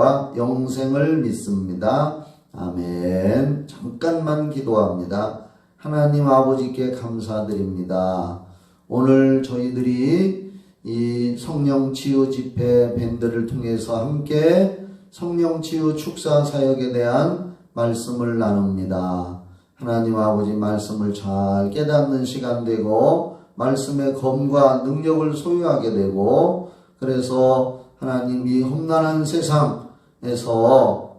평안과 영생을 믿습니다. 아멘. 잠깐만 기도합니다. 하나님 아버지께 감사드립니다. 오늘 저희들이 이 성령치유 집회 밴드를 통해서 함께 성령치유 축사 사역에 대한 말씀을 나눕니다. 하나님 아버지 말씀을 잘 깨닫는 시간 되고 말씀의 검과 능력을 소유하게 되고 그래서 하나님이 험난한 세상에서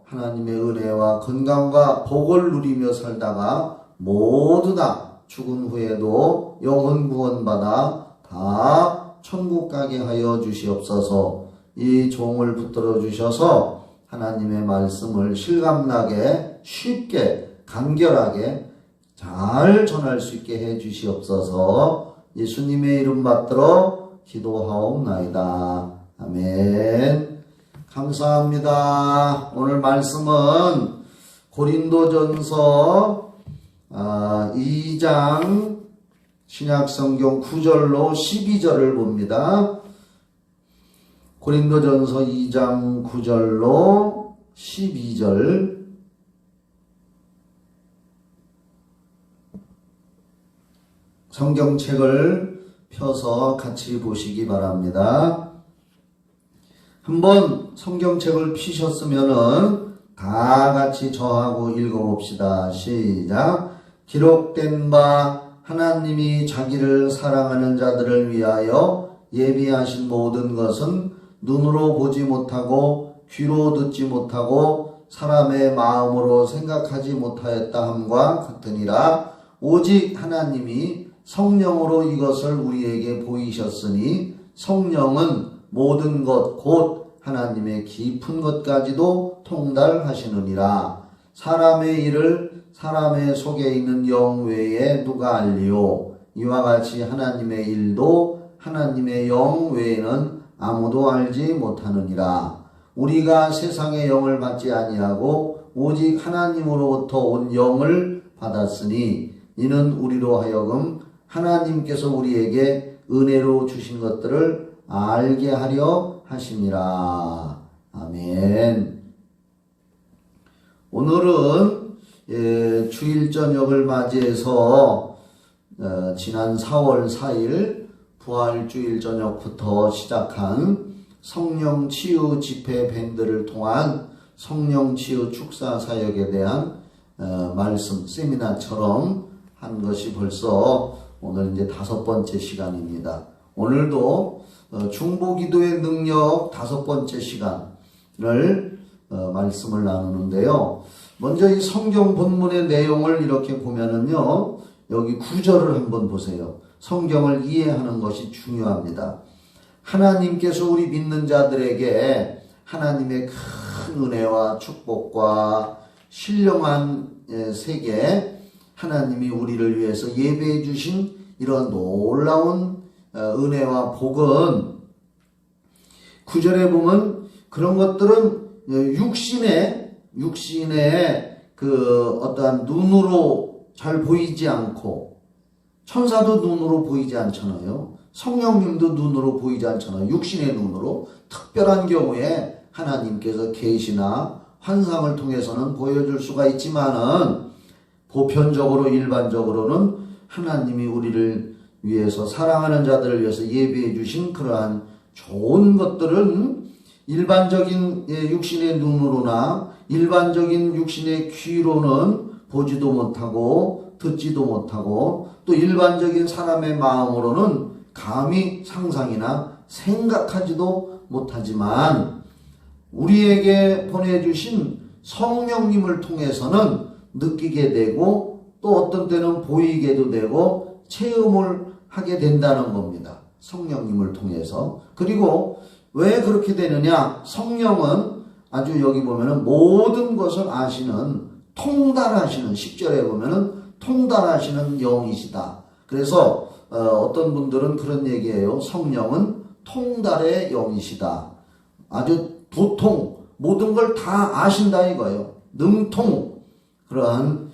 하나님의 은혜와 건강과 복을 누리며 살다가 모두 다 죽은 후에도 영혼 구원받아 다 천국 가게 하여 주시옵소서. 이 종을 붙들어 주셔서 하나님의 말씀을 실감나게 쉽게 간결하게 잘 전할 수 있게 해 주시옵소서. 예수님의 이름 받들어 기도하옵나이다. 아멘. 감사합니다. 오늘 말씀은 고린도전서 2장 신약성경 9절로 12절을 봅니다. 고린도전서 2장 9절로 12절 성경책을 펴서 같이 보시기 바랍니다. 한번 성경책을 피셨으면은 다 같이 저하고 읽어봅시다. 시작. 기록된 바 하나님이 자기를 사랑하는 자들을 위하여 예비하신 모든 것은 눈으로 보지 못하고 귀로 듣지 못하고 사람의 마음으로 생각하지 못하였다 함과 같으니라. 오직 하나님이 성령으로 이것을 우리에게 보이셨으니 성령은 모든 것 곧 하나님의 깊은 것까지도 통달하시느니라. 사람의 일을 사람의 속에 있는 영 외에 누가 알리요? 이와 같이 하나님의 일도 하나님의 영 외에는 아무도 알지 못하느니라. 우리가 세상의 영을 받지 아니하고 오직 하나님으로부터 온 영을 받았으니 이는 우리로 하여금 하나님께서 우리에게 은혜로 주신 것들을 알게 하려 하심이라. 아멘. 오늘은 주일 저녁을 맞이해서 지난 4월 4일 부활주일 저녁부터 시작한 성령치유 집회 밴드를 통한 성령치유 축사 사역에 대한 말씀 세미나처럼 한 것이 벌써 오늘 이제 5번째 시간입니다. 오늘도 중보기도의 능력 5번째 시간을 말씀을 나누는데요. 먼저 이 성경 본문의 내용을 이렇게 보면은요, 여기 9절을 한번 보세요. 성경을 이해하는 것이 중요합니다. 하나님께서 우리 믿는 자들에게 하나님의 큰 은혜와 축복과 신령한 세계, 하나님이 우리를 위해서 예배해 주신 이런 놀라운 은혜와 복은 9절에 보면 그런 것들은 육신의 그 어떠한 눈으로 잘 보이지 않고, 천사도 눈으로 보이지 않잖아요. 성령님도 눈으로 보이지 않잖아요. 육신의 눈으로. 특별한 경우에 하나님께서 계시나 환상을 통해서는 보여줄 수가 있지만은 보편적으로 일반적으로는 하나님이 우리를 위해서 사랑하는 자들을 위해서 예비해 주신 그러한 좋은 것들은 일반적인 육신의 눈으로나 일반적인 육신의 귀로는 보지도 못하고 듣지도 못하고 또 일반적인 사람의 마음으로는 감히 상상이나 생각하지도 못하지만 우리에게 보내주신 성령님을 통해서는 느끼게 되고 또 어떤 때는 보이게도 되고 체험을 하게 된다는 겁니다. 성령님을 통해서. 그리고 왜 그렇게 되느냐? 성령은 아주 여기 보면은 모든 것을 아시는, 통달하시는, 10절에 보면은 통달하시는 영이시다. 그래서 어떤 분들은 그런 얘기예요. 성령은 통달의 영이시다. 아주 도통 모든 걸 다 아신다 이거예요. 능통. 그러한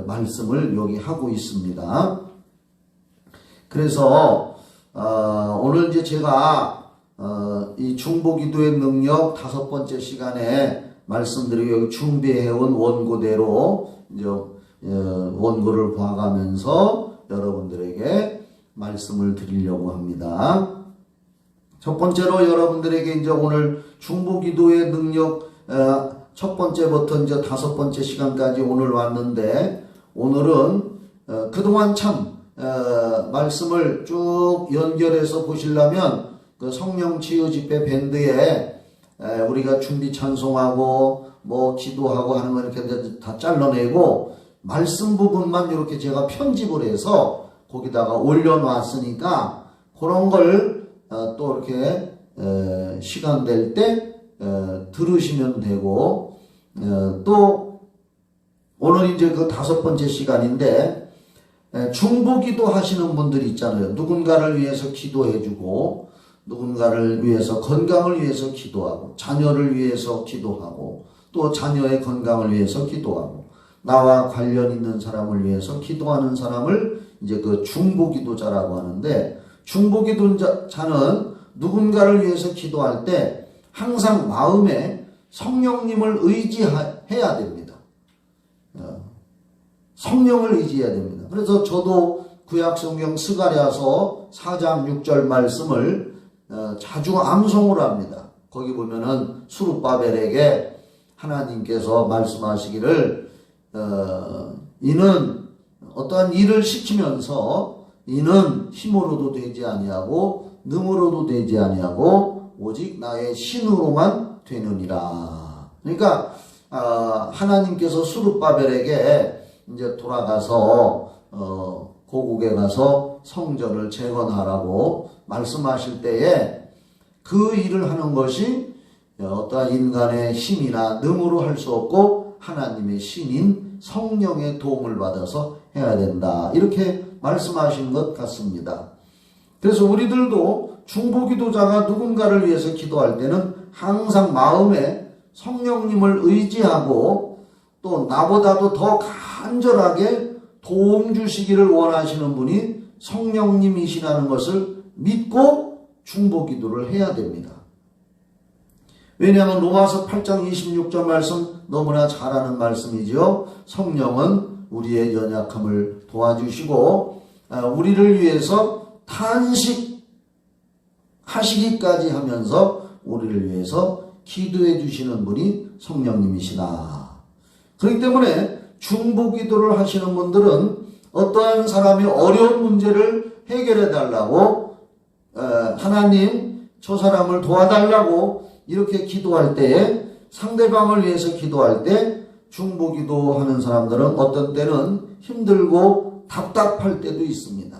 말씀을 여기 하고 있습니다. 그래서 오늘 이제 제가 이 중보기도의 능력 5번째 시간에 말씀드리고 여기 준비해온 원고대로 이제 원고를 봐가면서 여러분들에게 말씀을 드리려고 합니다. 첫 번째로 여러분들에게 이제 오늘 중보기도의 능력 첫 번째부터 이제 5번째 시간까지 오늘 왔는데, 오늘은 그동안 참 말씀을 쭉 연결해서 보시려면 그 성령 치유 집회 밴드에 우리가 준비 찬송하고 뭐 기도하고 하는 거 이렇게 다 잘라내고 말씀 부분만 이렇게 제가 편집을 해서 거기다가 올려놨으니까 그런 걸 또 이렇게 시간 될 때 들으시면 되고, 또 오늘 이제 그 5번째 시간인데, 중보기도 하시는 분들이 있잖아요. 누군가를 위해서 기도해주고, 누군가를 위해서 건강을 위해서 기도하고, 자녀를 위해서 기도하고, 또 자녀의 건강을 위해서 기도하고, 나와 관련 있는 사람을 위해서 기도하는 사람을 이제 그 중보기도자라고 하는데, 중보기도자는 누군가를 위해서 기도할 때 항상 마음에 성령님을 의지해야 됩니다. 성령을 의지해야 됩니다. 그래서 저도 구약성경 스가랴서 4장 6절 말씀을 자주 암송을 합니다. 거기 보면은 수룹바벨에게 하나님께서 말씀하시기를 이는 어떠한 일을 시키면서 이는 힘으로도 되지 아니하고 능으로도 되지 아니하고 오직 나의 신으로만 되느니라. 그러니까 하나님께서 수룹바벨에게 이제 돌아가서 고국에 가서 성전을 재건하라고 말씀하실 때에 그 일을 하는 것이 어떠한 인간의 힘이나 능으로 할 수 없고 하나님의 신인 성령의 도움을 받아서 해야 된다, 이렇게 말씀하신 것 같습니다. 그래서 우리들도 중보기도자가 누군가를 위해서 기도할 때는 항상 마음에 성령님을 의지하고 또 나보다도 더 간절하게 도움 주시기를 원하시는 분이 성령님이시라는 것을 믿고 중보기도를 해야 됩니다. 왜냐하면 로마서 8장 26절 말씀 너무나 잘 아는 말씀이죠. 성령은 우리의 연약함을 도와주시고 우리를 위해서 탄식하시기까지 하면서 우리를 위해서 기도해 주시는 분이 성령님이시다. 그렇기 때문에 중보기도를 하시는 분들은 어떠한 사람이 어려운 문제를 해결해 달라고 하나님 저 사람을 도와달라고 이렇게 기도할 때에, 상대방을 위해서 기도할 때 중보기도 하는 사람들은 어떤 때는 힘들고 답답할 때도 있습니다.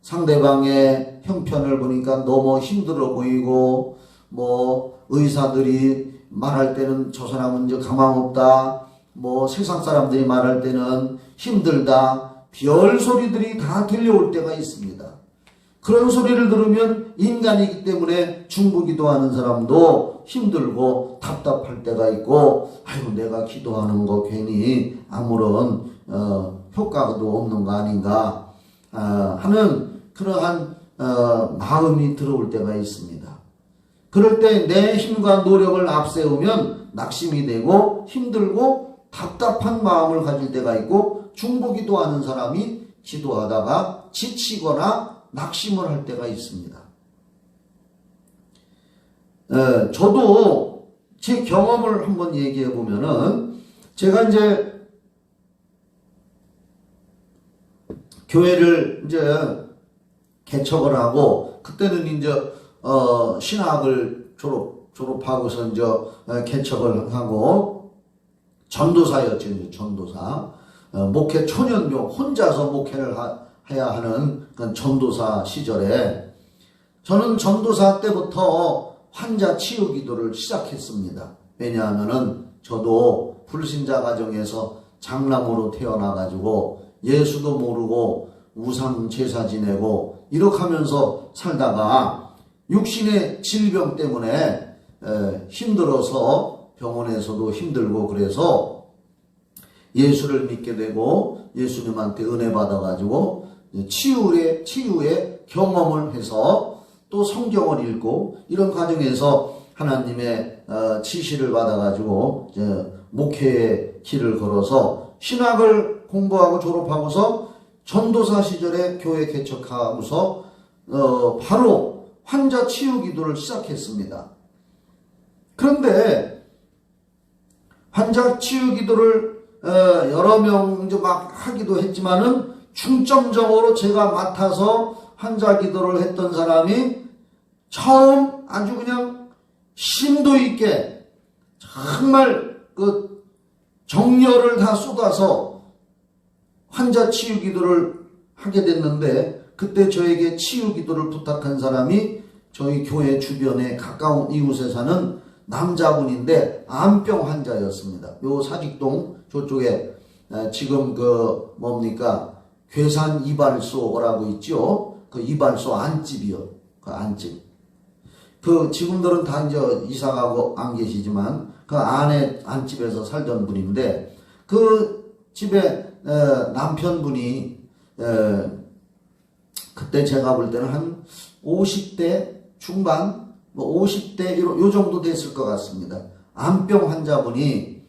상대방의 형편을 보니까 너무 힘들어 보이고, 뭐 의사들이 말할 때는 저 사람은 이제 가망 없다, 뭐 세상 사람들이 말할 때는 힘들다, 별 소리들이 다 들려올 때가 있습니다. 그런 소리를 들으면 인간이기 때문에 중보기도하는 사람도 힘들고 답답할 때가 있고, 아유 내가 기도하는 거 괜히 아무런 효과도 없는 거 아닌가 하는 그러한 마음이 들어올 때가 있습니다. 그럴 때 내 힘과 노력을 앞세우면 낙심이 되고 힘들고 답답한 마음을 가질 때가 있고, 중보기도하는 사람이 기도하다가 지치거나 낙심을 할 때가 있습니다. 저도 제 경험을 한번 얘기해 보면은, 제가 이제 교회를 이제 개척을 하고, 그때는 이제 신학을 졸업하고서 이제 개척을 하고 전도사였죠. 이제 전도사. 목회 초년교 혼자서 목회를 해야 하는 그런 전도사 시절에 저는 전도사 때부터 환자 치유 기도를 시작했습니다. 왜냐하면은 저도 불신자 가정에서 장남으로 태어나가지고 예수도 모르고 우상 제사 지내고 이렇게 하면서 살다가 육신의 질병 때문에 힘들어서 병원에서도 힘들고, 그래서 예수를 믿게 되고 예수님한테 은혜 받아가지고 치유의 경험을 해서 또 성경을 읽고 이런 과정에서 하나님의 지시를 받아가지고 이제 목회의 길을 걸어서 신학을 공부하고 졸업하고서 전도사 시절에 교회 개척하고서 바로 환자 치유 기도를 시작했습니다. 그런데 환자 치유 기도를 여러 명 이제 막 하기도 했지만은 중점적으로 제가 맡아서 환자 기도를 했던 사람이 처음 아주 그냥 심도 있게 정말 그 정열을 다 쏟아서 환자 치유 기도를 하게 됐는데, 그때 저에게 치유 기도를 부탁한 사람이 저희 교회 주변에 가까운 이웃에 사는 남자분인데 암병 환자였습니다. 요 사직동 저쪽에 지금 그 뭡니까 괴산 이발소라고 있죠. 그 이발소 안집이요. 그 안집. 그 지금들은 다 이제 이사가고 안 계시지만 그 안에 안집에서 살던 분인데, 그 집에 남편분이 그때 제가 볼 때는 한 50대 중반, 뭐 50대 요 정도 됐을 것 같습니다. 암병 환자분이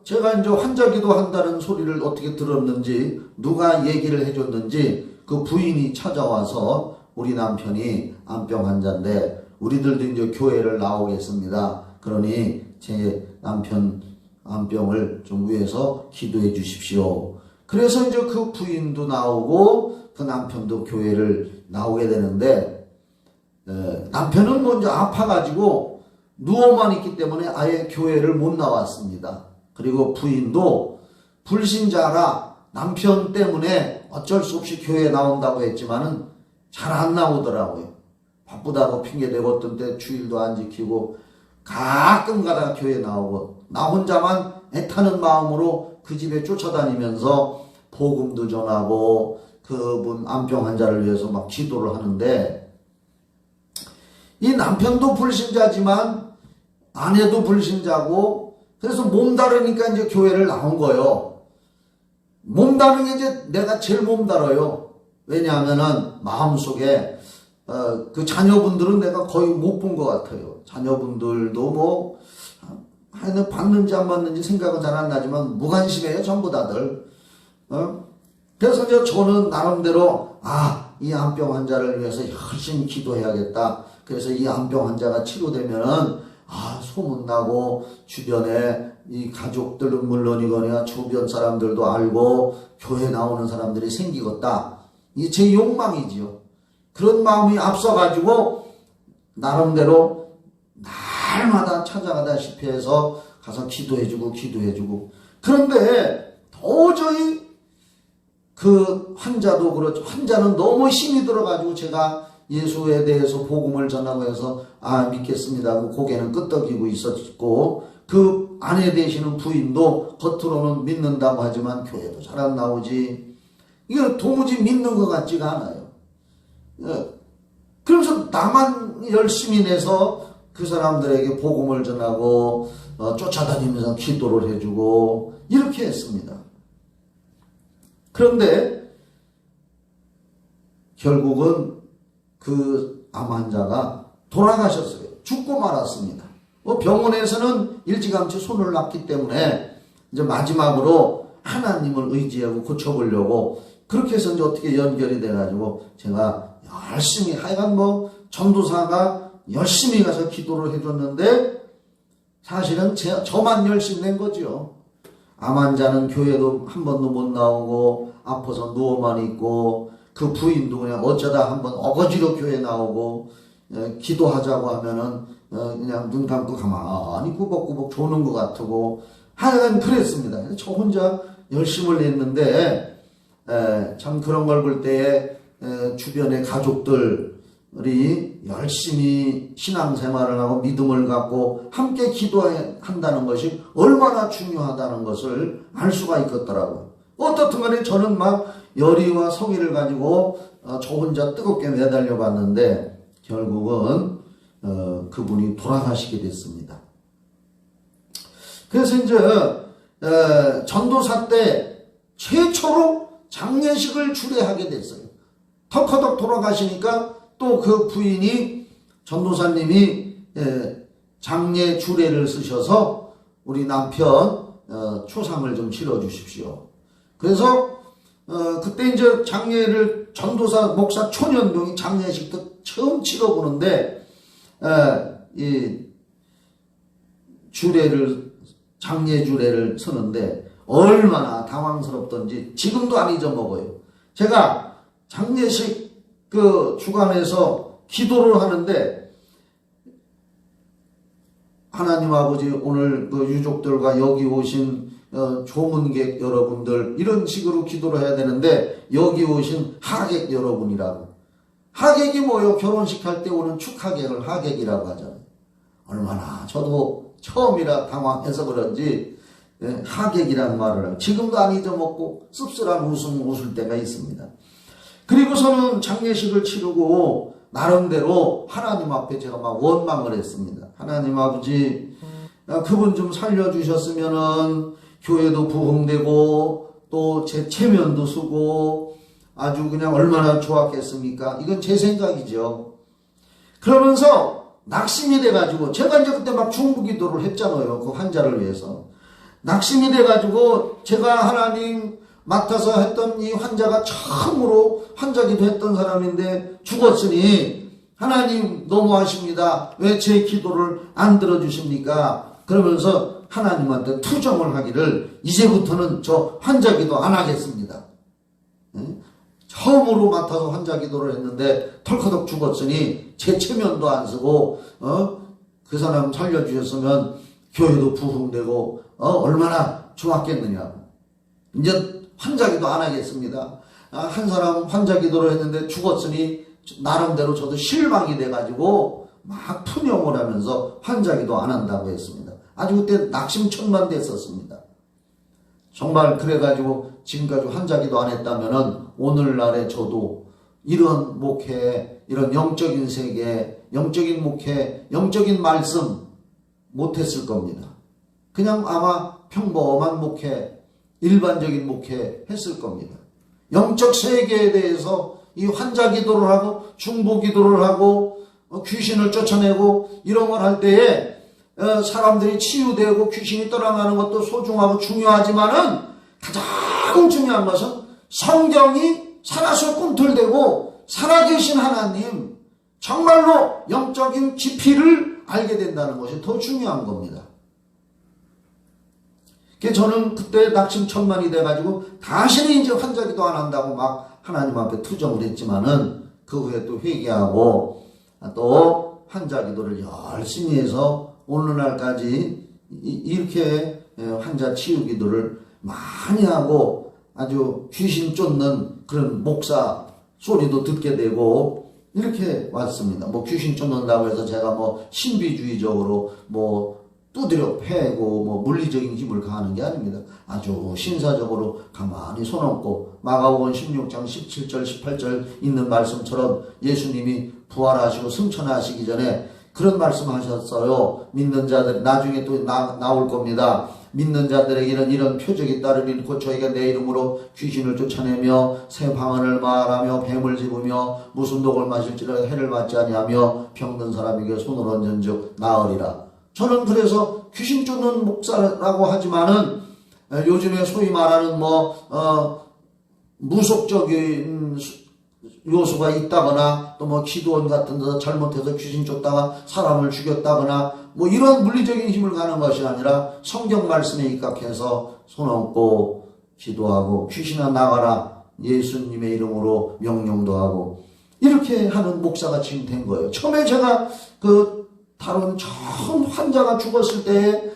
제가 이제 환자 기도한다는 소리를 어떻게 들었는지, 누가 얘기를 해줬는지 그 부인이 찾아와서 우리 남편이 암병 환자인데 우리들도 이제 교회를 나오겠습니다. 그러니 제 남편 암병을 좀 위해서 기도해 주십시오. 그래서 이제 그 부인도 나오고 그 남편도 교회를 나오게 되는데, 남편은 먼저 아파가지고 누워만 있기 때문에 아예 교회를 못 나왔습니다. 그리고 부인도 불신자라 남편 때문에 어쩔 수 없이 교회에 나온다고 했지만은 잘 안 나오더라고요. 바쁘다고 핑계대고 어떤 때 주일도 안 지키고 가끔 가다가 교회 나오고, 나 혼자만 애타는 마음으로 그 집에 쫓아다니면서 복음도 전하고 그분 암병 환자를 위해서 막 기도를 하는데, 이 남편도 불신자지만 아내도 불신자고, 그래서 몸다르니까 이제 교회를 나온 거예요. 몸다른 게 이제 내가 제일 몸다뤄요. 왜냐하면은 마음속에 그 자녀분들은 내가 거의 못 본 것 같아요. 자녀분들도 뭐 하여튼 받는지 안 받는지 생각은 잘 안 나지만 무관심해요, 전부 다들. 그래서 이제 저는 나름대로 이 암병 환자를 위해서 열심히 기도해야겠다. 그래서 이 암병 환자가 치료되면은 소문나고 주변에 이 가족들은 물론이거나 주변 사람들도 알고 교회 나오는 사람들이 생기겠다. 이게 제 욕망이지요. 그런 마음이 앞서가지고 나름대로 날마다 찾아가다시피 해서 가서 기도해주고 그런데 도저히 그 환자도 그렇죠. 환자는 너무 힘이 들어가지고 제가 예수에 대해서 복음을 전하고 해서 믿겠습니다 하고 고개는 끄덕이고 있었고, 그 아내 되시는 부인도 겉으로는 믿는다고 하지만 교회도 잘 안 나오지. 이거 도무지 믿는 것 같지가 않아요. 그러면서 나만 열심히 내서 그 사람들에게 복음을 전하고 쫓아다니면서 기도를 해주고 이렇게 했습니다. 그런데 결국은 그 암 환자가 돌아가셨어요. 죽고 말았습니다. 병원에서는 일찌감치 손을 놨기 때문에 이제 마지막으로 하나님을 의지하고 고쳐보려고 그렇게 해서 이제 어떻게 연결이 돼가지고 제가 열심히 하여간 뭐 전도사가 열심히 가서 기도를 해줬는데 사실은 저만 열심히 낸 거죠. 암 환자는 교회도 한 번도 못 나오고 아파서 누워만 있고, 그 부인도 그냥 어쩌다 한번 어거지로 교회 나오고 기도하자고 하면은 그냥 눈 감고 가만히 꾸벅꾸벅 조는 것 같고 하여간 그랬습니다. 저 혼자 열심을 냈는데 참 그런 걸 볼 때에 주변의 가족들이 열심히 신앙생활을 하고 믿음을 갖고 함께 기도한다는 것이 얼마나 중요하다는 것을 알 수가 있겠더라고요. 어떻든 간에 저는 막 열의와 성의를 가지고 저 혼자 뜨겁게 매달려 봤는데 결국은 그분이 돌아가시게 됐습니다. 그래서 이제 전도사 때 최초로 장례식을 주례하게 됐어요. 턱커덕 돌아가시니까 또 그 부인이 전도사님이 장례 주례를 쓰셔서 우리 남편 초상을 좀 치러 주십시오. 그래서 그때 이제 장례를 전도사 목사 초년동이 장례식도 처음 치러보는데 이 주례를 장례 주례를 쓰는데 얼마나 당황스럽던지 지금도 안 잊어먹어요. 제가 장례식 그 주관에서 기도를 하는데 하나님 아버지 오늘 그 유족들과 여기 오신 조문객 여러분들 이런 식으로 기도를 해야 되는데 여기 오신 하객 여러분이라고. 하객이 뭐예요? 결혼식 할 때 오는 축하객을 하객이라고 하잖아요. 얼마나 저도 처음이라 당황해서 그런지 하객이라는 말을 하고 지금도 안 잊어먹고 씁쓸한 웃음 웃을 때가 있습니다. 그리고서는 장례식을 치르고 나름대로 하나님 앞에 제가 막 원망을 했습니다. 하나님 아버지 그분 좀 살려주셨으면은 교회도 부흥되고 또 제 체면도 쓰고 아주 그냥 얼마나 좋았겠습니까? 이건 제 생각이죠. 그러면서 낙심이 돼가지고 제가 이제 그때 막 중부기도를 했잖아요. 그 환자를 위해서. 낙심이 돼가지고 제가 하나님 맡아서 했던 이 환자가 처음으로 환자기도 했던 사람인데 죽었으니 하나님 너무하십니다. 왜 제 기도를 안 들어주십니까? 그러면서 하나님한테 투정을 하기를 이제부터는 저 환자기도 안 하겠습니다. 처음으로 맡아서 환자기도를 했는데 털커덕 죽었으니 제 체면도 안 쓰고 그 사람 살려주셨으면 교회도 부흥되고 얼마나 좋았겠느냐고. 이제 환자기도 안 하겠습니다. 한 사람 환자기도를 했는데 죽었으니 나름대로 저도 실망이 돼가지고 막 푸념을 하면서 환자기도 안 한다고 했습니다. 아주 그때 낙심천만 됐었습니다. 정말 그래가지고 지금까지 환자기도 안 했다면은 오늘날에 저도 이런 목회, 이런 영적인 세계, 영적인 목회, 영적인 말씀 못했을 겁니다. 그냥 아마 평범한 목회, 일반적인 목회 했을 겁니다. 영적 세계에 대해서 이 환자 기도를 하고 중보 기도를 하고 귀신을 쫓아내고 이런 걸 할 때에 사람들이 치유되고 귀신이 떠나가는 것도 소중하고 중요하지만은 가장 중요한 것은 성경이 살아서 꿈틀대고 살아계신 하나님 정말로 영적인 깊이를 알게 된다는 것이 더 중요한 겁니다. 저는 그때 낙심천만이 돼가지고 다시는 이제 환자기도 안 한다고 막 하나님 앞에 투정을 했지만은 그 후에 또 회개하고 또 환자기도를 열심히 해서 오늘날까지 이렇게 환자 치유 기도를 많이 하고 아주 귀신 쫓는 그런 목사 소리도 듣게 되고 이렇게 왔습니다. 뭐 귀신 쫓는다고 해서 제가 뭐 신비주의적으로 뭐 두드려 패고 뭐 물리적인 힘을 가하는 게 아닙니다. 아주 신사적으로 가만히 손 얹고 마가복음 16장 17절 18절 있는 말씀처럼 예수님이 부활하시고 승천하시기 전에 그런 말씀하셨어요. 믿는 자들 나중에 또 나올 겁니다. 믿는 자들에게는 이런 표적이 따르니 곧 저희가 내 이름으로 귀신을 쫓아내며 새 방언을 말하며 뱀을 집으며 무슨 독을 마실지라 해를 받지 아니하며 병든 사람에게 손을 얹은즉 나으리라. 저는 그래서 귀신 쫓는 목사라고 하지만은 요즘에 소위 말하는 무속적인 요소가 있다거나 또 뭐 기도원 같은 데서 잘못해서 귀신 쫓다가 사람을 죽였다거나 뭐 이런 물리적인 힘을 가는 것이 아니라 성경 말씀에 입각해서 손 얹고 기도하고 귀신아 나가라 예수님의 이름으로 명령도 하고 이렇게 하는 목사가 지금 된 거예요. 처음에 제가 다른 처음 환자가 죽었을 때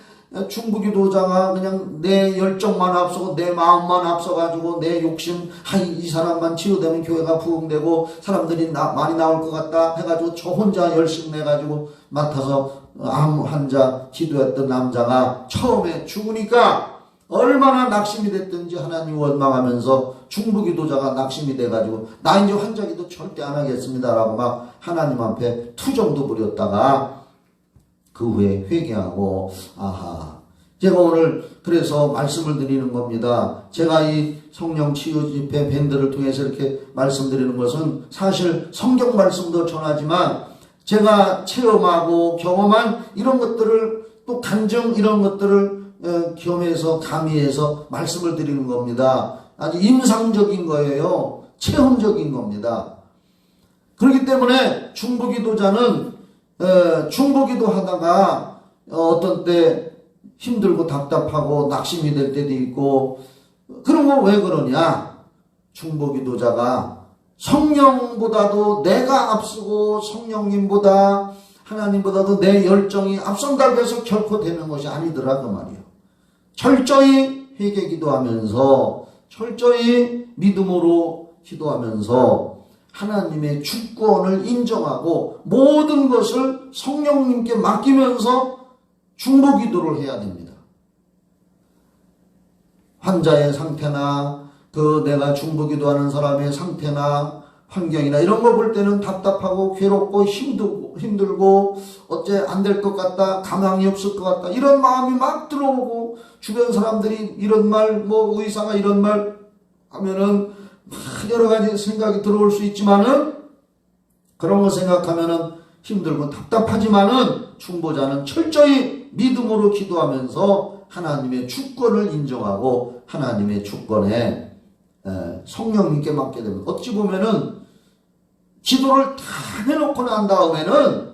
중부기도자가 그냥 내 열정만 앞서고 내 마음만 앞서가지고 내 욕심 이 사람만 치유되면 교회가 부흥되고 사람들이 많이 나올 것 같다 해가지고 저 혼자 열심 내가지고 맡아서 암 환자 기도했던 남자가 처음에 죽으니까 얼마나 낙심이 됐든지 하나님 원망하면서 중부기도자가 낙심이 돼가지고 나 이제 환자기도 절대 안 하겠습니다라고 막 하나님 앞에 투정도 부렸다가 그 후에 회개하고 제가 오늘 그래서 말씀을 드리는 겁니다. 제가 이 성령 치유 집회 밴드를 통해서 이렇게 말씀드리는 것은 사실 성경 말씀도 전하지만 제가 체험하고 경험한 이런 것들을 또 간증 이런 것들을 겸해서 가미해서 말씀을 드리는 겁니다. 아주 임상적인 거예요. 체험적인 겁니다. 그렇기 때문에 중보기도자는 중보기도 하다가 어떤 때 힘들고 답답하고 낙심이 될 때도 있고 그런 거 왜 그러냐? 중보기도자가 성령보다도 내가 앞서고 성령님보다 하나님보다도 내 열정이 앞선다고 해서 결코 되는 것이 아니더라 그 말이에요. 철저히 회개 기도하면서 철저히 믿음으로 기도하면서 하나님의 주권을 인정하고 모든 것을 성령님께 맡기면서 중보기도를 해야 됩니다. 환자의 상태나 내가 중보기도하는 사람의 상태나 환경이나 이런 거 볼 때는 답답하고 괴롭고 힘들고 어째 안 될 것 같다, 가망이 없을 것 같다 이런 마음이 막 들어오고 주변 사람들이 이런 말, 의사가 이런 말 하면은 여러 가지 생각이 들어올 수 있지만은 그런 거 생각하면은 힘들고 답답하지만은 중보자는 철저히 믿음으로 기도하면서 하나님의 주권을 인정하고 하나님의 주권에 성령님께 맡게 됩니다. 어찌 보면은 기도를 다 해놓고 난 다음에는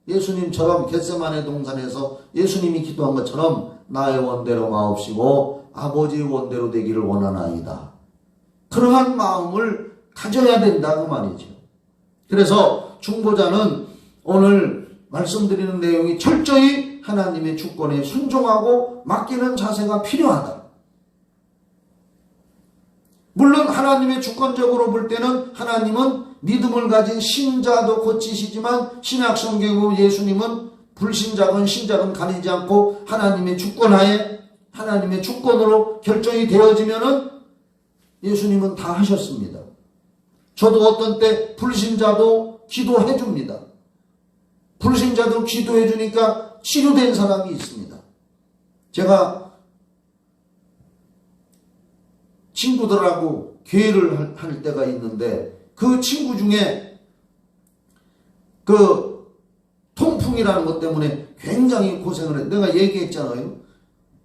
예수님처럼 겟세마네 동산에서 예수님이 기도한 것처럼 나의 원대로 마옵시고 아버지의 원대로 되기를 원하나이다. 그러한 마음을 가져야 된다 그 말이죠. 그래서 중보자는 오늘 말씀드리는 내용이 철저히 하나님의 주권에 순종하고 맡기는 자세가 필요하다. 물론 하나님의 주권적으로 볼 때는 하나님은 믿음을 가진 신자도 고치시지만 신약 성경에 보면 예수님은 불신자건 신자건 가리지 않고 하나님의 주권하에 하나님의 주권으로 결정이 되어지면은 예수님은 다 하셨습니다. 저도 어떤 때 불신자도 기도해 줍니다. 불신자도 기도해 주니까 치료된 사람이 있습니다. 제가 친구들하고 교회를 할 때가 있는데 그 친구 중에 그 통풍이라는 것 때문에 굉장히 고생을 했. 내가 얘기했잖아요.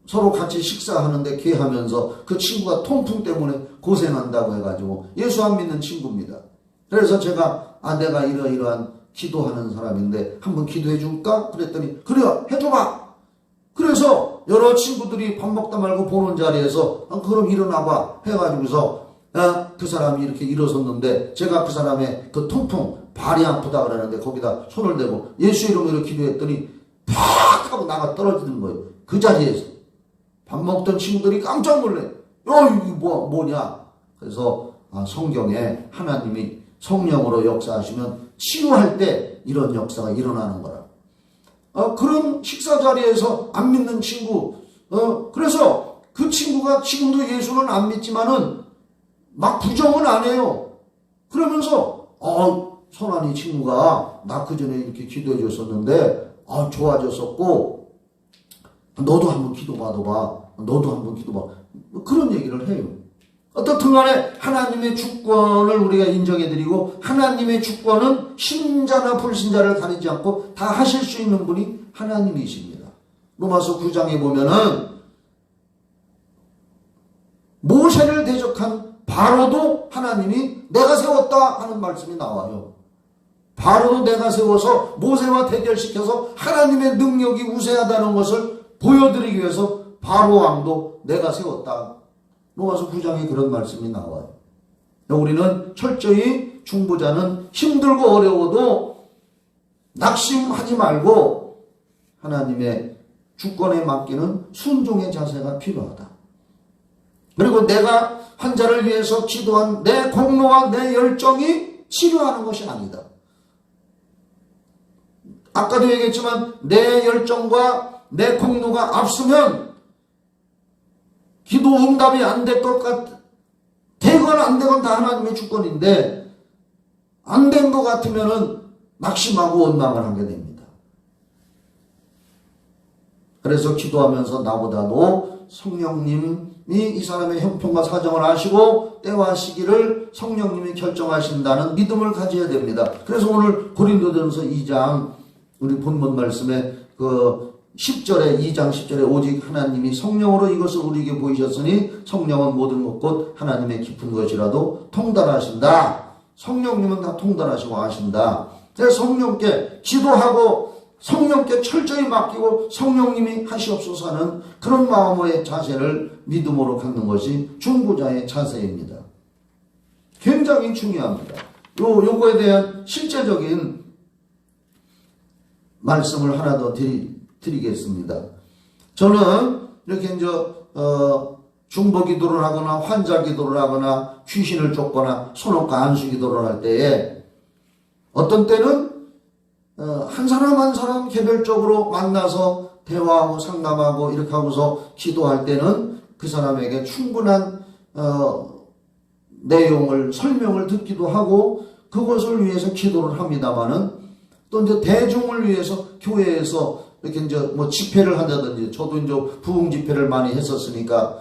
서로 같이 식사하는데 교회하면서 그 친구가 통풍 때문에 고생한다고 해가지고 예수 안 믿는 친구입니다. 그래서 제가 내가 이러이러한 기도하는 사람인데 한번 기도해 줄까? 그랬더니 그래요 해줘봐. 그래서 여러 친구들이 밥 먹다 말고 보는 자리에서 그럼 일어나봐 해가지고서 그 사람이 이렇게 일어섰는데 제가 그 사람의 그 통풍 발이 아프다 그러는데 거기다 손을 대고 예수 이름으로 기도했더니 팍 하고 나가 떨어지는 거예요. 그 자리에서 밥 먹던 친구들이 깜짝 놀래. 이게 뭐냐? 그래서 성경에 하나님이 성령으로 역사하시면 치유할 때 이런 역사가 일어나는 거라. 그런 식사 자리에서 안 믿는 친구, 그래서 그 친구가 지금도 예수는 안 믿지만은 막 부정은 안 해요. 그러면서 선한이 친구가 나 그전에 이렇게 기도해 줬었는데 좋아졌었고 너도 한번 기도 받아봐. 너도 한번 기도봐. 그런 얘기를 해요. 어떻든 간에 하나님의 주권을 우리가 인정해드리고 하나님의 주권은 신자나 불신자를 가리지 않고 다 하실 수 있는 분이 하나님이십니다. 로마서 9장에 보면은 모세를 대적한 바로도 하나님이 내가 세웠다 하는 말씀이 나와요. 바로도 내가 세워서 모세와 대결시켜서 하나님의 능력이 우세하다는 것을 보여드리기 위해서 바로 왕도 내가 세웠다. 로마서 9장에 그런 말씀이 나와요. 우리는 철저히 중보자는 힘들고 어려워도 낙심하지 말고 하나님의 주권에 맡기는 순종의 자세가 필요하다. 그리고 내가 환자를 위해서 기도한 내 공로와 내 열정이 치료하는 것이 아니다. 아까도 얘기했지만 내 열정과 내 공로가 앞서면 기도 응답이 안 될 것 같, 되건 안 되건 다 하나님의 주권인데 안 된 것 같으면은 낙심하고 원망을 하게 됩니다. 그래서 기도하면서 나보다도 성령님이 이 사람의 형편과 사정을 아시고 때와 시기를 성령님이 결정하신다는 믿음을 가져야 됩니다. 그래서 오늘 고린도전서 2장 우리 본문 말씀에 그 10절에 2장 10절에 오직 하나님이 성령으로 이것을 우리에게 보이셨으니 성령은 모든 것 곧 하나님의 깊은 것이라도 통달하신다. 성령님은 다 통달하시고 아신다. 그래서 성령께 기도하고 성령께 철저히 맡기고 성령님이 하시옵소서 하는 그런 마음의 자세를 믿음으로 갖는 것이 중보자의 자세입니다. 굉장히 중요합니다. 요거에 대한 실제적인 말씀을 하나 더 드리겠습니다. 저는 이렇게 이제 중보 기도를 하거나 환자 기도를 하거나 귀신을 쫓거나 손옥과 안수 기도를 할 때에 어떤 때는 한 사람 한 사람 개별적으로 만나서 대화하고 상담하고 이렇게 하고서 기도할 때는 그 사람에게 충분한 내용을 설명을 듣기도 하고 그것을 위해서 기도를 합니다만은 또 이제 대중을 위해서 교회에서 이렇게 이제 뭐 집회를 한다든지 저도 이제 부흥 집회를 많이 했었으니까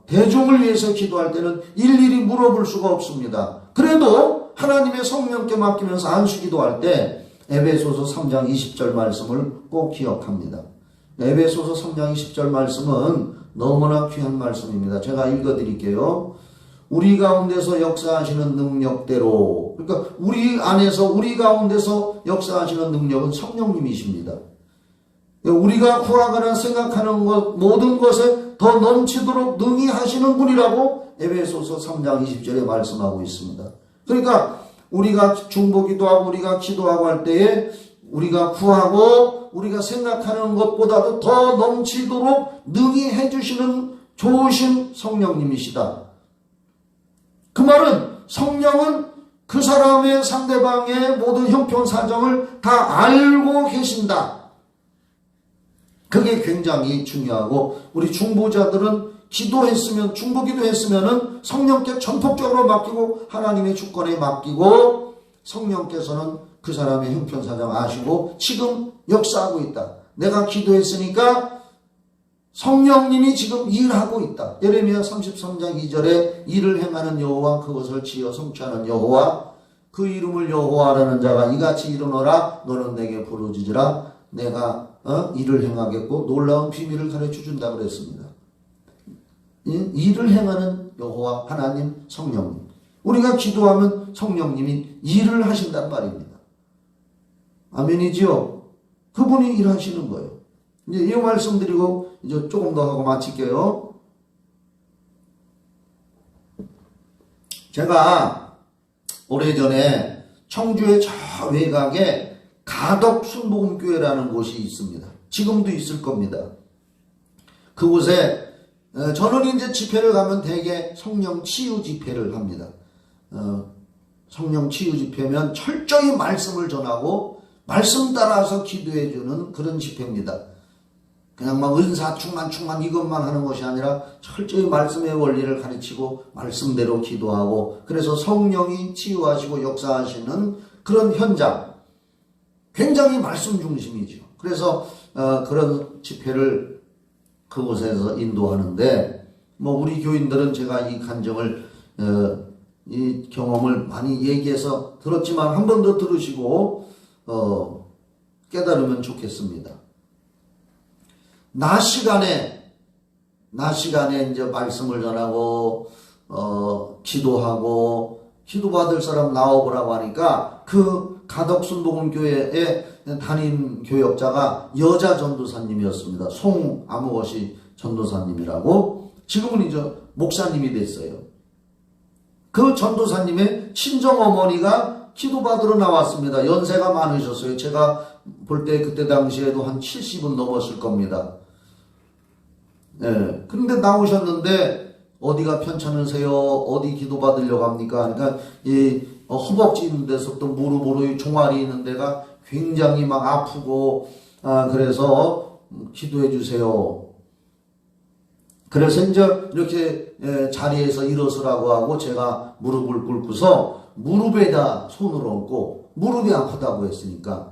대중을 위해서 기도할 때는 일일이 물어볼 수가 없습니다. 그래도 하나님의 성령께 맡기면서 안수 기도할 때 에베소서 3장 20절 말씀을 꼭 기억합니다. 에베소서 3장 20절 말씀은 너무나 귀한 말씀입니다. 제가 읽어드릴게요. 우리 가운데서 역사하시는 능력대로, 그러니까 우리 안에서 우리 가운데서 역사하시는 능력은 성령님이십니다. 우리가 구하거나 생각하는 것 모든 것에 더 넘치도록 능히 하시는 분이라고 에베소서 3장 20절에 말씀하고 있습니다. 그러니까 우리가 중보기도 하고 우리가 기도하고 할 때에 우리가 구하고 우리가 생각하는 것보다도 더 넘치도록 능히 해주시는 좋으신 성령님이시다. 그 말은 성령은 그 사람의 상대방의 모든 형편 사정을 다 알고 계신다. 그게 굉장히 중요하고 우리 중보자들은 기도했으면 중보기도 했으면은 성령께 전폭적으로 맡기고 하나님의 주권에 맡기고 성령께서는 그 사람의 형편 사정 아시고 지금 역사하고 있다. 내가 기도했으니까 성령님이 지금 일하고 있다. 예레미야 33장 2절에 일을 행하는 여호와 그것을 지어 성취하는 여호와 그 이름을 여호와라는 자가 이같이 이르노라 너는 내게 부르짖으라 내가 일을 행하겠고 놀라운 비밀을 가르쳐 준다 그랬습니다. 일을 행하는 여호와 하나님 성령님. 우리가 기도하면 성령님이 일을 하신단 말입니다. 아멘이지요? 그분이 일하시는 거예요. 이제 이 말씀 드리고 이제 조금 더 하고 마칠게요. 제가 오래전에 청주의 저 외곽에 가덕 순복음교회라는 곳이 있습니다. 지금도 있을 겁니다. 그곳에 저는 이제 집회를 가면 대개 성령 치유 집회를 합니다. 성령 치유 집회면 철저히 말씀을 전하고 말씀 따라서 기도해 주는 그런 집회입니다. 그냥 막 은사 충만 이것만 하는 것이 아니라 철저히 말씀의 원리를 가르치고 말씀대로 기도하고 그래서 성령이 치유하시고 역사하시는 그런 현장. 굉장히 말씀 중심이죠. 그래서 그런 집회를 그곳에서 인도하는데 뭐 우리 교인들은 제가 이 간증을 이 경험을 많이 얘기해서 들었지만 한 번 더 들으시고 깨달으면 좋겠습니다. 낮 시간에 이제 말씀을 전하고 기도하고 기도받을 사람 나오라고 하니까 그 가덕순복음교회의 담임 교역자가 여자 전도사님이었습니다. 송아무것이 전도사님이라고 지금은 이제 목사님이 됐어요. 그 전도사님의 친정어머니가 기도받으러 나왔습니다. 연세가 많으셨어요. 제가 볼 때 그때 당시에도 한 70은 넘었을 겁니다. 네. 그런데 나오셨는데 어디가 편찮으세요? 어디 기도받으려고 합니까? 그러니까 이 허벅지 있는 데서부터 무릎으로 종아리 있는 데가 굉장히 막 아프고 그래서 기도해 주세요. 그래서 이제 이렇게 자리에서 일어서라고 하고 제가 무릎을 꿇고서 무릎에다 손을 얹고 무릎이 아프다고 했으니까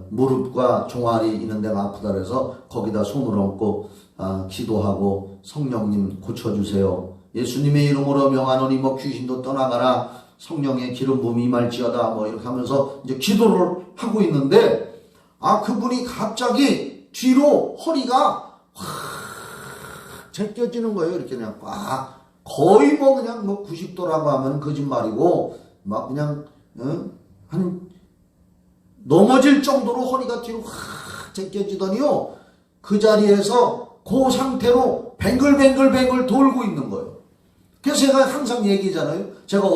무릎과 종아리 있는 데가 아프다 그래서 거기다 손을 얹고 기도하고 성령님 고쳐주세요. 예수님의 이름으로 명하노니 뭐 귀신도 떠나가라. 성령의 기름 부음이 임할지어다. 뭐 이렇게 하면서 이제 기도를 하고 있는데 그분이 갑자기 뒤로 허리가 확 제껴지는 거예요. 이렇게 그냥 꽉. 거의 뭐 그냥 뭐 90도라고 하면 거짓말이고 막 그냥 한 넘어질 정도로 허리가 뒤로 확 제껴지더니요. 그 자리에서 그 상태로 뱅글뱅글 돌고 있는 거예요. 그래서 제가 항상 얘기잖아요. 제가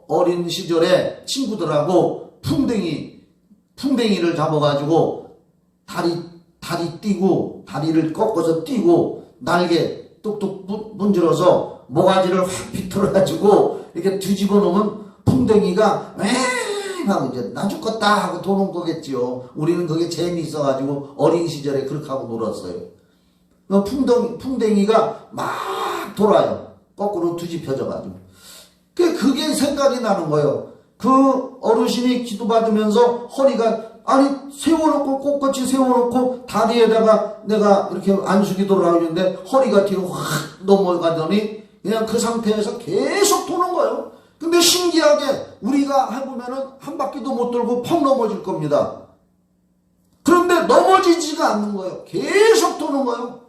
어린 시절에 친구들하고 풍뎅이를 잡아가지고 다리 띄고 다리를 꺾어서 띄고 날개 뚝뚝 문질러서 모가지를 확 비틀어가지고 이렇게 뒤집어 놓으면 풍뎅이가 하고 이제 나 죽겠다 하고 도는 거겠지요. 우리는 그게 재미있어가지고 어린 시절에 그렇게 하고 놀았어요. 풍뎅이가 막 돌아요. 거꾸로 뒤집혀져가지고. 그게 생각이 나는 거예요. 그 어르신이 기도받으면서 허리가 세워놓고 꼿꼿이 세워놓고 다리에다가 내가 이렇게 안수기도를 하고 있는데 허리가 뒤로 확 넘어가더니 그냥 그 상태에서 계속 도는 거예요. 근데 신기하게 우리가 해보면은 한 바퀴도 못 돌고 펑 넘어질 겁니다. 그런데 넘어지지가 않는 거예요. 계속 도는 거예요.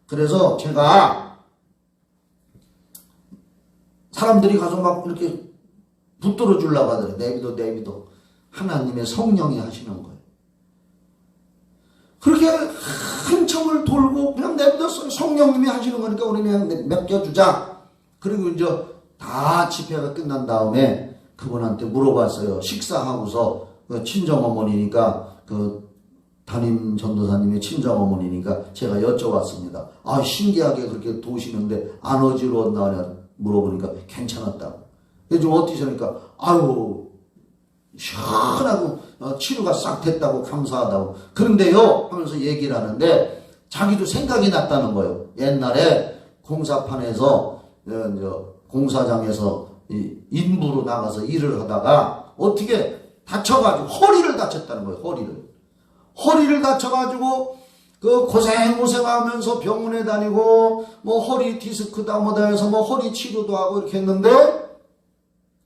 그래서 제가 사람들이 가서 막 이렇게 붙들어 주려고 하더래요. 내비둬. 하나님의 성령이 하시는 거예요. 그렇게 한참을 돌고 그냥 내비뒀어요. 성령님이 하시는 거니까 우리는 그냥 맡겨주자. 그리고 이제 다 집회가 끝난 다음에 그분한테 물어봤어요. 식사하고서 친정어머니니까 담임 전도사님의 친정어머니니까 제가 여쭤봤습니다. 신기하게 그렇게 도시는데 안 어지러웠나 물어보니까 괜찮았다고. 좀 어떠시니까 시원하고 치료가 싹 됐다고 감사하다고. 그런데요 하면서 얘기를 하는데 자기도 생각이 났다는 거예요. 옛날에 공사판에서 공사장에서 인부로 나가서 일을 하다가 어떻게 다쳐가지고 허리를 다쳤다는 거예요. 허리를 다쳐가지고 고생하면서 병원에 다니고 뭐 허리 디스크다 뭐다 해서 뭐 허리 치료도 하고 이렇게 했는데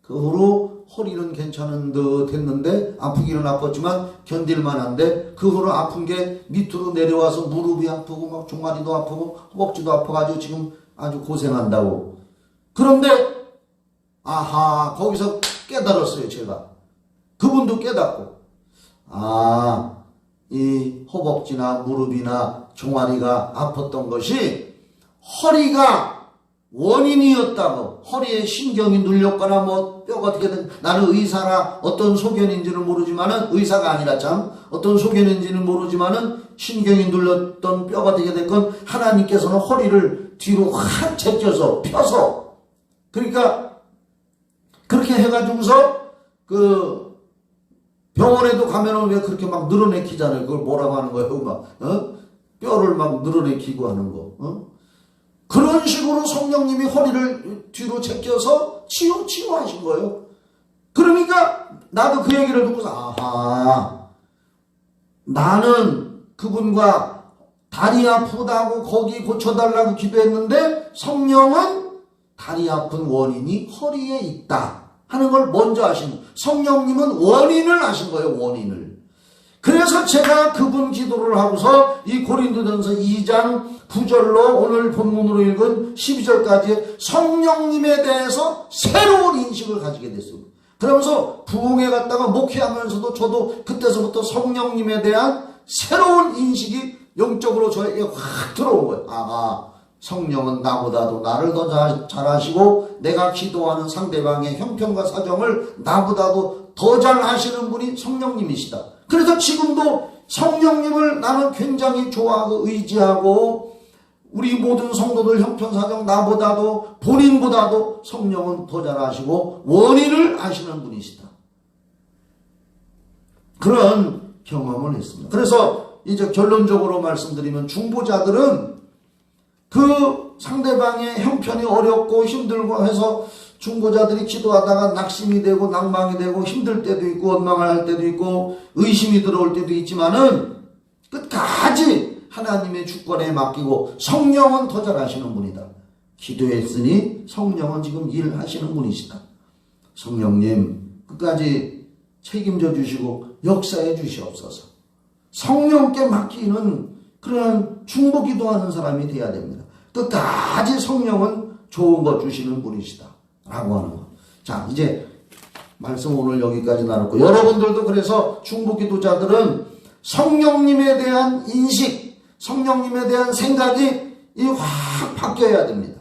그 후로 허리는 괜찮은 듯 했는데 아프기는 아팠지만 견딜만한데 그 후로 아픈 게 밑으로 내려와서 무릎이 아프고 막 종아리도 아프고 허벅지도 아파가지고 지금 아주 고생한다고. 그런데 거기서 깨달았어요. 제가 그분도 깨닫고 이 허벅지나 무릎이나 종아리가 아팠던 것이 허리가 원인이었다고. 허리에 신경이 눌렸거나 뭐 뼈가 어떻게든 나는 의사라 어떤 소견인지는 모르지만은 의사가 아니라 참 어떤 소견인지는 모르지만은 신경이 눌렸던 뼈가 되게 됐건 하나님께서는 허리를 뒤로 확 제껴서 펴서 그러니까 그렇게 해가지고서 병원에도 가면은 왜 그렇게 막 늘어내키잖아요. 그걸 뭐라고 하는 거예요? 뼈를 막 늘어내키고 하는 거. 그런 식으로 성령님이 허리를 뒤로 제껴서 치유하신 거예요. 그러니까 나도 그 얘기를 듣고서 나는 그분과 다리 아프다고 거기 고쳐달라고 기도했는데 성령은 다리 아픈 원인이 허리에 있다 하는 걸 먼저 아신, 성령님은 원인을 아신 거예요. 원인을. 그래서 제가 그분 기도를 하고서 이 고린도전서 2장 9절로 오늘 본문으로 읽은 12절까지 성령님에 대해서 새로운 인식을 가지게 됐어요. 그러면서 부흥회 갔다가 목회하면서도 저도 그때서부터 성령님에 대한 새로운 인식이 영적으로 저에게 확 들어온 거예요. 성령은 나보다도 나를 더 잘하시고 내가 기도하는 상대방의 형편과 사정을 나보다도 더 잘 아시는 분이 성령님이시다. 그래서 지금도 성령님을 나는 굉장히 좋아하고 의지하고 우리 모든 성도들 형편사정 나보다도 본인보다도 성령은 더 잘 아시고 원인을 아시는 분이시다. 그런 경험을 했습니다. 그래서 이제 결론적으로 말씀드리면 중보자들은 그 상대방의 형편이 어렵고 힘들고 해서 중보자들이 기도하다가 낙심이 되고 낭망이 되고 힘들 때도 있고 원망할 때도 있고 의심이 들어올 때도 있지만은 끝까지 하나님의 주권에 맡기고 성령은 더 잘하시는 분이다. 기도했으니 성령은 지금 일하시는 분이시다. 성령님 끝까지 책임져 주시고 역사해 주시옵소서. 성령께 맡기는 그런 중보 기도하는 사람이 돼야 됩니다. 끝까지 성령은 좋은 것 주시는 분이시다 라고 하는 것. 자, 이제 말씀 오늘 여기까지 나눴고, 여러분들도 그래서 중보 기도자들은 성령님에 대한 인식, 성령님에 대한 생각이 확 바뀌어야 됩니다.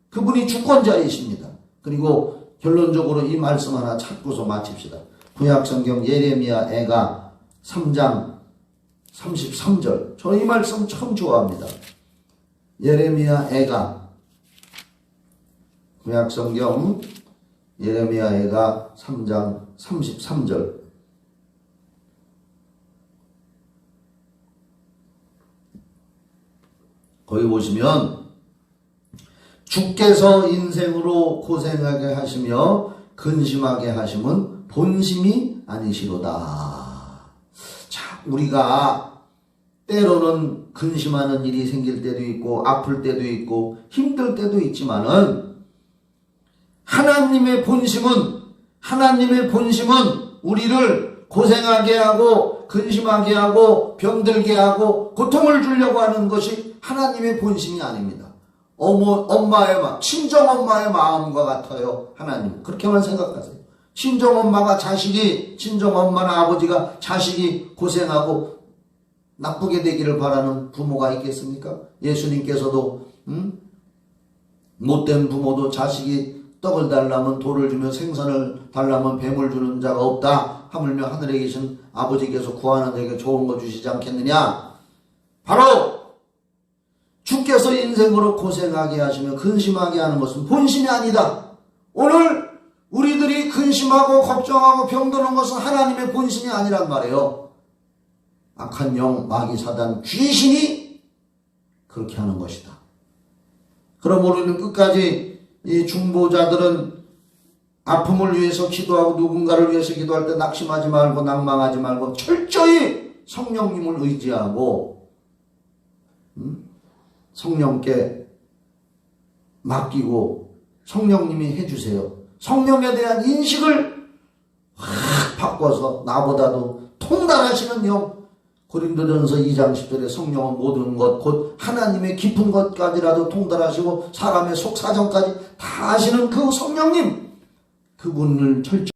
그분이 주권자이십니다. 그리고 결론적으로 이 말씀 하나 찾고서 마칩시다. 구약성경 예레미야 애가 3장 33절. 저는 이 말씀 참 좋아합니다. 예레미야 애가, 구약성경 예레미야 애가 3장 33절. 거기 보시면 주께서 인생으로 고생하게 하시며 근심하게 하심은 본심이 아니시로다. 자, 우리가 때로는 근심하는 일이 생길 때도 있고 아플 때도 있고 힘들 때도 있지만은 하나님의 본심은 우리를 고생하게 하고 근심하게 하고 병들게 하고 고통을 주려고 하는 것이 하나님의 본심이 아닙니다. 엄마의 마음, 친정엄마의 마음과 같아요. 하나님 그렇게만 생각하세요. 친정엄마나 아버지가 자식이 고생하고 나쁘게 되기를 바라는 부모가 있겠습니까? 예수님께서도 못된 부모도 자식이 떡을 달라면 돌을 주며 생선을 달라면 뱀을 주는 자가 없다 하물며 하늘에 계신 아버지께서 구하는 자에게 좋은 거 주시지 않겠느냐. 바로 주께서 인생으로 고생하게 하시며 근심하게 하는 것은 본심이 아니다. 오늘 우리들이 근심하고 걱정하고 병드는 것은 하나님의 본심이 아니란 말이에요. 악한 영, 마귀, 사단, 귀신이 그렇게 하는 것이다. 그럼 우리는 끝까지 이 중보자들은 아픔을 위해서 기도하고 누군가를 위해서 기도할 때 낙심하지 말고 낭망하지 말고 철저히 성령님을 의지하고 성령께 맡기고 성령님이 해주세요. 성령에 대한 인식을 확 바꿔서 나보다도 통달하시는 영, 고린도전서 2장 10절에 성령은 모든 것 곧 하나님의 깊은 것까지라도 통달하시고 사람의 속 사정까지 다 아시는 그 성령님, 그분을 철저히